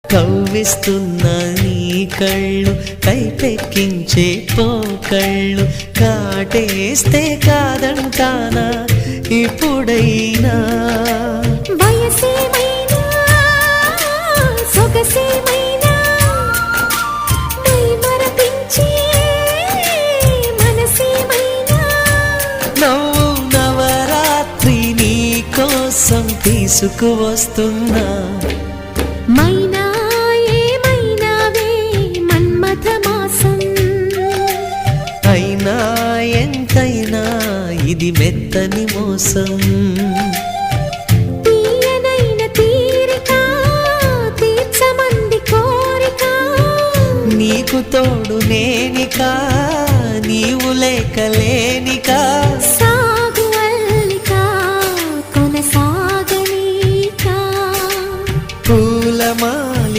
కవ్విస్తున్న నీ కళ్ళు కైపెక్కించే పోకళ్ళు కాటేస్తే కాదంటానా ఇప్పుడైనా వయసేమైనా సొగసేమైనా మరపించే మనసేమైనా నవ్వు నవరాత్రి నీ కోసం తీసుకువస్తున్నా మైనా ఏమైనావే మన్మథ మాసం అయినా ఎంతైనా ఇది మెత్తని మోసం తీయనైన తీరిక తీర్చమంది కోరిక నీకు తోడు నేనికా నీవు లేకలేనికా